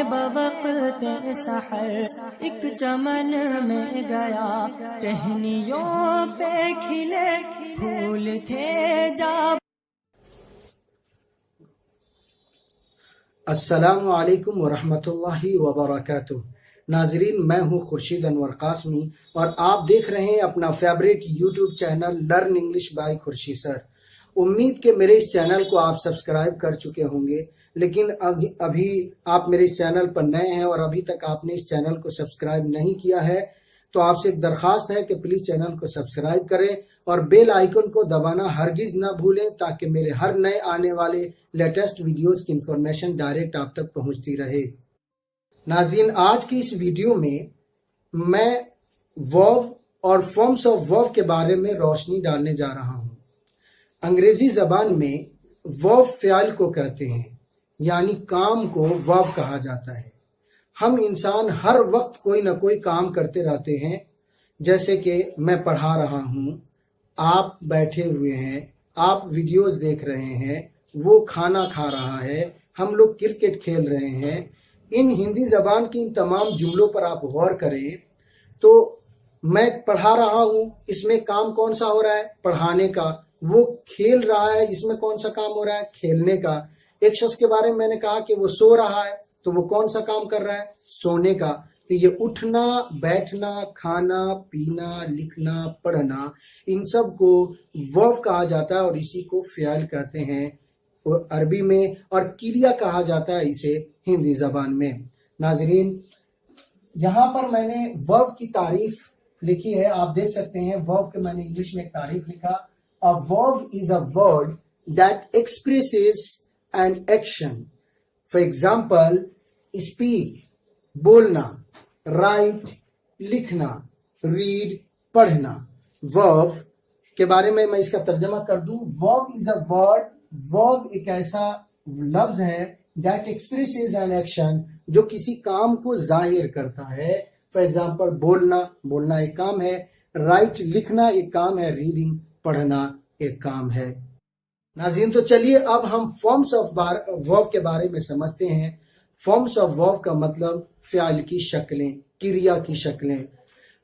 بوقت سحر ایک چمن میں گیا، ٹہنیوں پہ کھلے پھول تھے جا۔ السلام علیکم ورحمۃ اللہ وبرکاتہ۔ ناظرین، میں ہوں خورشید انور قاسمی اور آپ دیکھ رہے ہیں اپنا favourite YouTube channel learn English by Khurshid sir. امید کہ میرے اس چینل کو آپ سبسکرائب کر چکے ہوں گے، لیکن ابھی آپ میرے اس چینل پر نئے ہیں اور ابھی تک آپ نے اس چینل کو سبسکرائب نہیں کیا ہے تو آپ سے ایک درخواست ہے کہ پلیز چینل کو سبسکرائب کریں اور بیل آئیکن کو دبانا ہرگز نہ بھولیں تاکہ میرے ہر نئے آنے والے لیٹسٹ ویڈیوز کی انفارمیشن ڈائریکٹ آپ تک پہنچتی رہے۔ ناظرین، آج کی اس ویڈیو میں ورب اور فارمز آف ورب کے بارے میں روشنی ڈالنے جا رہا ہوں۔ انگریزی زبان میں ورب فعل کو کہتے ہیں، یعنی کام کو ورب کہا جاتا ہے۔ ہم انسان ہر وقت کوئی نہ کوئی کام کرتے رہتے ہیں، جیسے کہ میں پڑھا رہا ہوں، آپ بیٹھے ہوئے ہیں، آپ ویڈیوز دیکھ رہے ہیں، وہ کھانا کھا رہا ہے، ہم لوگ کرکٹ کھیل رہے ہیں۔ ان ہندی زبان کی ان تمام جملوں پر آپ غور کریں تو میں پڑھا رہا ہوں، اس میں کام کون سا ہو رہا ہے؟ پڑھانے کا۔ وہ کھیل رہا ہے، اس میں کون سا کام ہو رہا ہے؟ کھیلنے کا۔ ایک شخص کے بارے میں نے کہا کہ وہ سو رہا ہے، تو وہ کون سا کام کر رہا ہے؟ سونے کا۔ تو یہ اٹھنا، بیٹھنا، کھانا، پینا، لکھنا، پڑھنا، ان سب کو ورب کہا جاتا ہے اور اسی کو فعل کہتے ہیں عربی میں، اور کریا کہا جاتا ہے اسے ہندی زبان میں۔ ناظرین، یہاں پر میں نے ورب کی تعریف لکھی ہے، آپ دیکھ سکتے ہیں ورب کے میں نے انگلش میں ایک تعریف لکھا۔ A verb is a word that expresses an action. For example, speak, بولنا، write, لکھنا، read, پڑھنا۔ verb کے بارے میں اس کا ترجمہ کر دوں۔ verb is a word، verb ایک ایسا لفظ ہے that expresses an action، جو کسی کام کو ظاہر کرتا ہے۔ For example، بولنا ایک کام ہے، write لکھنا ایک کام ہے، reading پڑھنا ایک کام ہے۔ ناظرین، تو چلیے اب ہم فارمز آف ورب کے بارے میں سمجھتے ہیں۔ فارمز آف ورب کا مطلب فعل کی شکلیں، کریا کی شکلیں۔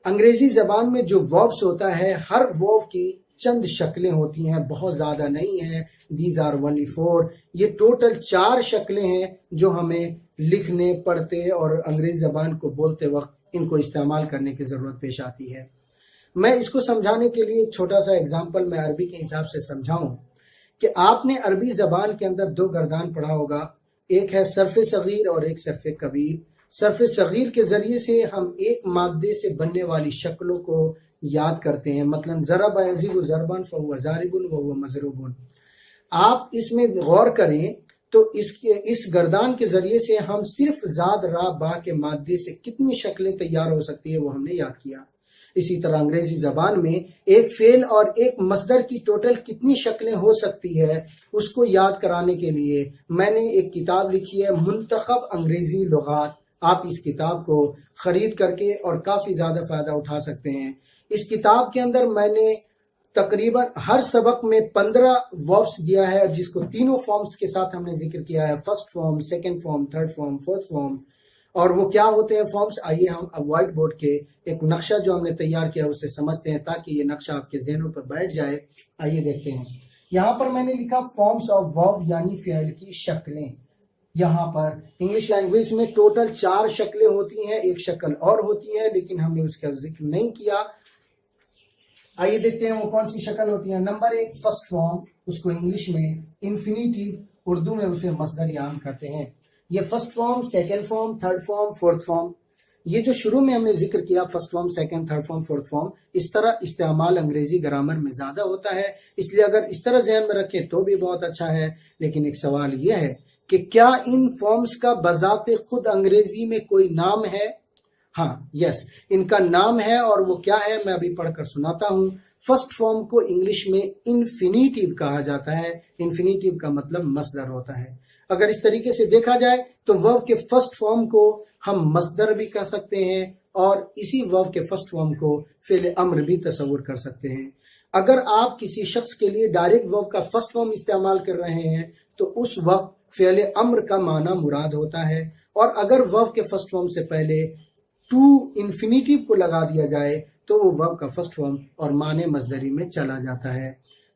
انگریزی زبان میں جو وربز ہوتا ہے، ہر ورب کی چند شکلیں ہوتی ہیں، بہت زیادہ نہیں ہیں۔ These are only 4۔ یہ ٹوٹل 4 شکلیں ہیں جو ہمیں لکھنے، پڑھتے اور انگریزی زبان کو بولتے وقت ان کو استعمال کرنے کی ضرورت پیش آتی ہے۔ میں اس کو سمجھانے کے لیے ایک چھوٹا سا اگزامپل میں عربی کے حساب سے سمجھاؤں کہ آپ نے عربی زبان کے اندر 2 گردان پڑھا ہوگا، ایک ہے صرف صغیر اور ایک صرف کبیر۔ صرف صغیر کے ذریعے سے ہم ایک مادے سے بننے والی شکلوں کو یاد کرتے ہیں، مثلا ضرب یضرب ضربا فهو ضارب وهو مضروب۔ آپ اس میں غور کریں تو اس گردان کے ذریعے سے ہم صرف زاد را با کے مادے سے کتنی شکلیں تیار ہو سکتی ہیں وہ ہم نے یاد کیا۔ اسی طرح انگریزی زبان میں ایک فعل اور ایک مصدر کی ٹوٹل کتنی شکلیں ہو سکتی ہے، اس کو یاد کرانے کے لیے میں نے ایک کتاب لکھی ہے، منتخب انگریزی لغات۔ آپ اس کتاب کو خرید کر کے اور کافی زیادہ فائدہ اٹھا سکتے ہیں۔ اس کتاب کے اندر میں نے تقریباً ہر سبق میں 15 وربس دیا ہے، جس کو تینوں فارمز کے ساتھ ہم نے ذکر کیا ہے، first form, second form, third form, fourth form. اور وہ کیا ہوتے ہیں فارمز؟ آئیے ہم وائٹ بورڈ کے ایک نقشہ جو ہم نے تیار کیا اسے سمجھتے ہیں تاکہ یہ نقشہ آپ کے ذہنوں پر بیٹھ جائے۔ آئیے دیکھتے ہیں۔ یہاں پر میں نے لکھا فارمز آف ورب، یعنی فعل کی شکلیں۔ یہاں پر انگلش لینگویج میں ٹوٹل 4 شکلیں ہوتی ہیں، ایک شکل اور ہوتی ہے لیکن ہم نے اس کا ذکر نہیں کیا۔ آئیے دیکھتے ہیں وہ کون سی شکل ہوتی ہے۔ نمبر 1 فرسٹ فارم، اس کو انگلش میں انفینیٹیو، اردو میں اسے مصدر عام کہتے ہیں۔ یہ first form, second form, third form, fourth form, یہ جو شروع میں ہم نے ذکر کیا first form, second, third form, fourth form, اس طرح استعمال انگریزی گرامر میں زیادہ ہوتا ہے، اس لیے اگر اس طرح ذہن میں رکھیں تو بھی بہت اچھا ہے۔ لیکن ایک سوال یہ ہے کہ کیا ان فارمز کا بذات خود انگریزی میں کوئی نام ہے؟ ہاں، یس، ان کا نام ہے، اور وہ کیا ہے میں ابھی پڑھ کر سناتا ہوں۔ فرسٹ فارم کو انگلش میں انفینیٹیو کہا جاتا ہے۔ انفینیٹیو کا مطلب مصدر ہوتا ہے۔ اگر اس طریقے سے دیکھا جائے تو ورب کے فرسٹ فارم کو ہم مصدر بھی کہہ سکتے ہیں اور اسی ورب کے فرسٹ فارم کو فعل امر بھی تصور کر سکتے ہیں۔ اگر آپ کسی شخص کے لیے ڈائریکٹ ورب کا فرسٹ فارم استعمال کر رہے ہیں تو اس وقت فعل امر کا معنی مراد ہوتا ہے، اور اگر verb کے فرسٹ فارم سے پہلے ٹو انفینیٹیو کو لگا دیا جائے تو وہ verb کا فرسٹ فارم اور معنی مصدری میں چلا جاتا ہے.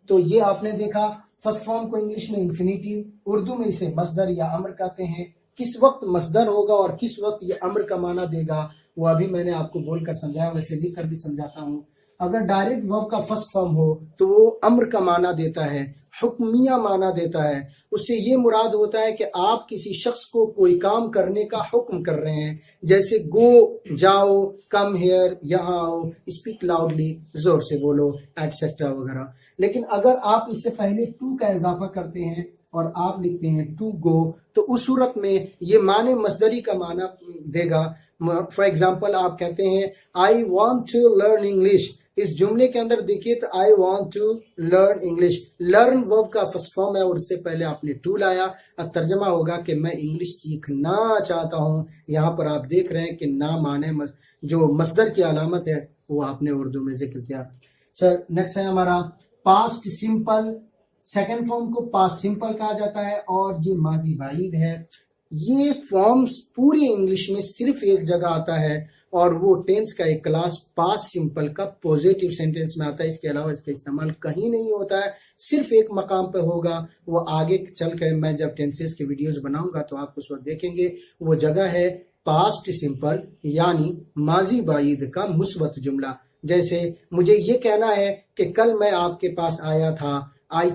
تو یہ آپ نے دیکھا فرسٹ فارم کو انگلش میں انفینیٹیو، اردو میں اسے مصدر یا امر کہتے ہیں. کس وقت مصدر ہوگا اور کس وقت یہ امر کا معنی دے گا وہ ابھی میں نے آپ کو بول کر سمجھایا، ویسے لکھ کر بھی سمجھاتا ہوں. اگر ڈائریکٹ verb کا فرسٹ فارم ہو تو وہ امر کا معنی دیتا ہے، حکمیہ معنی دیتا ہے. اس سے یہ مراد ہوتا ہے کہ آپ کسی شخص کو کوئی کام کرنے کا حکم کر رہے ہیں، جیسے گو جاؤ، کم ہیئر یہاں آؤ، اسپیک لاؤڈلی زور سے بولو ایٹسیٹرا وغیرہ. لیکن اگر آپ اس سے پہلے ٹو کا اضافہ کرتے ہیں اور آپ لکھتے ہیں ٹو گو تو اس صورت میں یہ معنی مصدری کا معنی دے گا. فار ایگزامپل آپ کہتے ہیں I want to learn English. اس جملے کے اندر دیکھیے تو I want to learn English, learn verb کا فرسٹ فارم ہے اور اس سے پہلے آپ نے ٹو لایا. اب ترجمہ ہوگا کہ میں انگلش سیکھنا چاہتا ہوں. یہاں پر آپ دیکھ رہے ہیں کہ نا معنی جو مصدر کی علامت ہے وہ آپ نے اردو میں ذکر کیا. سر نیکسٹ ہے ہمارا پاسٹ سمپل. سیکنڈ فارم کو پاسٹ سمپل کہا جاتا ہے اور یہ ماضی بعید ہے. یہ فارمز پوری انگلش میں صرف ایک جگہ آتا ہے اور وہ ٹینس کا ایک کلاس پاسٹ سمپل کا پوزیٹیو سینٹینس میں آتا ہے. اس کے علاوہ اس کا استعمال کہیں نہیں ہوتا ہے، صرف ایک مقام پہ ہوگا. وہ آگے چل کر میں جب ٹینسز کی ویڈیوز بناؤں گا تو آپ اس وقت دیکھیں گے. وہ جگہ ہے پاسٹ سمپل یعنی ماضی بعید کا مثبت جملہ. جیسے مجھے یہ کہنا ہے کہ کل میں آپ کے پاس آیا تھا، I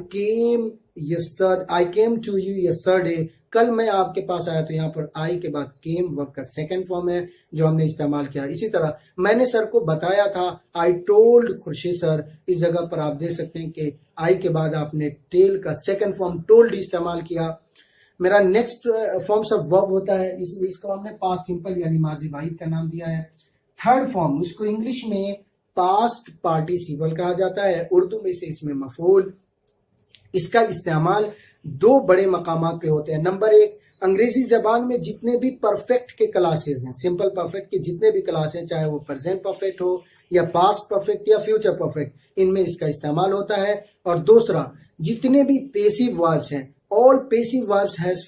came to you yesterday. کل میں آپ کے پاس آیا تو یہاں پر آئی کے بعد came verb کا سیکنڈ فارم ہے جو ہم نے استعمال کیا. اسی طرح میں نے سر کو بتایا تھا I told خورشید سر. اس جگہ پر آپ دیکھ سکتے ہیں کہ آئی کے بعد آپ نے ٹیل کا سیکنڈ فارم told استعمال کیا. میرا نیکسٹ فارمس آف verb ہوتا ہے، اس کو ہم نے پاسٹ سمپل یعنی ماضی بعید کا نام دیا ہے. تھرڈ فارم اس کو انگلش میں پاسٹ پارٹیسیپل کہا جاتا ہے، اردو میں سے اس میں مفعول. اس کا استعمال دو بڑے مقامات پہ ہوتے ہیں. نمبر ایک، انگریزی زبان میں جتنے بھی پرفیکٹ کے کلاسز ہیں، سمپل پرفیکٹ کے جتنے بھی کلاس ہیں، چاہے وہ پریزنٹ پرفیکٹ ہو یا پاسٹ پرفیکٹ یا فیوچر پرفیکٹ، ان میں اس کا استعمال ہوتا ہے. اور دوسرا، جتنے بھی پیسیو وائبس ہیں، all passive verbs has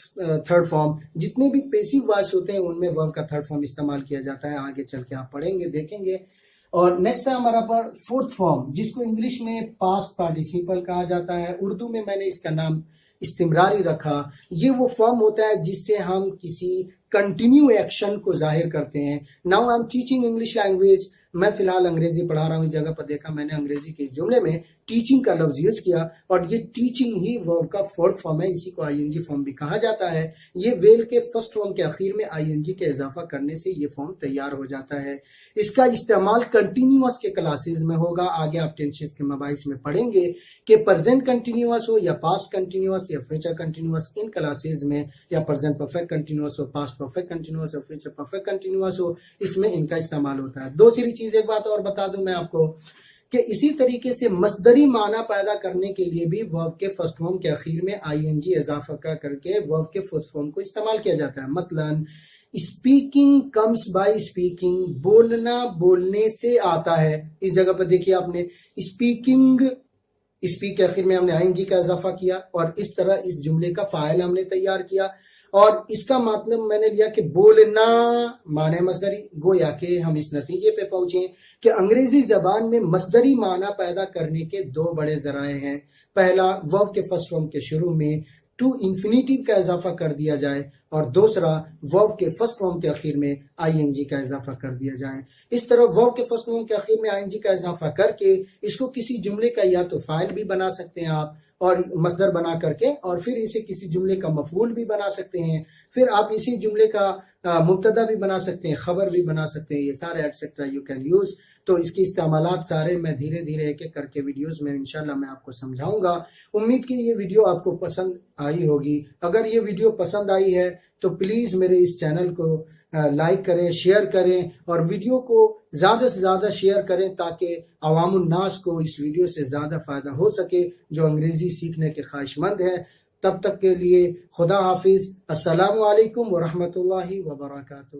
third form. جتنے بھی پیسیو وائبس ہوتے ہیں ان میں verb کا تھرڈ فارم استعمال کیا جاتا ہے. آگے چل کے آپ پڑھیں گے، دیکھیں گے. اور نیکسٹ ہے ہمارا پر فورتھ فارم جس کو انگلش میں پاسٹ پارٹیسیپل کہا جاتا ہے، اردو میں میں نے اس کا نام استمراری رکھا. یہ وہ فارم ہوتا ہے جس سے ہم کسی کنٹینیو ایکشن کو ظاہر کرتے ہیں. Now I am teaching English language. میں فی الحال انگریزی پڑھا رہا ہوں. اس جگہ پر دیکھا میں نے انگریزی کے جملے میں ٹیچنگ کا لفظ یوز کیا اور یہ ٹیچنگ ہی verb کا فورتھ فارم ہے. اسی کو آئی این جی فارم بھی کہا جاتا ہے. یہ ویل کے فرسٹ فارم کے اخیر میں آئی این جی کے اضافہ کرنے سے یہ فارم تیار ہو جاتا ہے. اس کا استعمال کنٹینیوس کے کلاسز میں ہوگا. آگے آپ ٹینسز کے مباحث میں پڑھیں گے کہ پریزنٹ کنٹینیوس ہو یا پاسٹ کنٹینیوس یا فیوچر کنٹینیوس، ان کلاسز میں یا پریزنٹ پرفیکٹ کنٹینیوس ہو، پاسٹ پرفیکٹ کنٹینیوس ہو، فیوچر پرفیکٹ کنٹینیوس ہو، اس میں ان کا استعمال ہوتا ہے. دوسری چیز ایک بات اور بتا دوں میں آپ کو کہ اسی طریقے سے مصدری معنی پیدا کرنے کے لیے بھی verb کے فرسٹ فارم کے اخیر میں آئی این جی اضافہ کر کے verb کے فورتھ فارم کو استعمال کیا جاتا ہے. مثلاً اسپیکنگ کمس بائی اسپیکنگ، بولنا بولنے سے آتا ہے. اس جگہ پر دیکھیے آپ نے اسپیکنگ، اسپیک کے آخر میں ہم نے آئی این جی کا اضافہ کیا اور اس طرح اس جملے کا فاعل ہم نے تیار کیا. اور اس کا مطلب میں نے لیا کہ بولنا معنی مصدری. گویا کہ ہم اس نتیجے پہ پہنچے کہ انگریزی زبان میں مصدری معنی پیدا کرنے کے دو بڑے ذرائع ہیں. پہلا، verb کے فرسٹ فارم کے شروع میں ٹو انفینیٹیو کا اضافہ کر دیا جائے اور دوسرا verb کے فرسٹ فارم کے اخیر میں آئی این جی کا اضافہ کر دیا جائے. اس طرح verb کے فرسٹ فارم کے اخیر میں آئی این جی کا اضافہ کر کے اس کو کسی جملے کا یا تو فاعل بھی بنا سکتے ہیں آپ اور مصدر بنا کر کے، اور پھر اسے کسی جملے کا مفعول بھی بنا سکتے ہیں. پھر آپ اسی جملے کا مبتدا بھی بنا سکتے ہیں، خبر بھی بنا سکتے ہیں. یہ سارے ایٹسیٹرا یو کین یوز. تو اس کی استعمالات سارے میں دھیرے دھیرے ایک ایک کر کے ویڈیوز میں انشاءاللہ میں آپ کو سمجھاؤں گا. امید کی یہ ویڈیو آپ کو پسند آئی ہوگی. اگر یہ ویڈیو پسند آئی ہے تو پلیز میرے اس چینل کو لائک کریں، شیئر کریں اور ویڈیو کو زیادہ سے زیادہ شیئر کریں تاکہ عوام الناس کو اس ویڈیو سے زیادہ فائدہ ہو سکے جو انگریزی سیکھنے کے خواہش مند ہیں. تب تک کے لیے خدا حافظ. السلام علیکم ورحمۃ اللہ وبرکاتہ.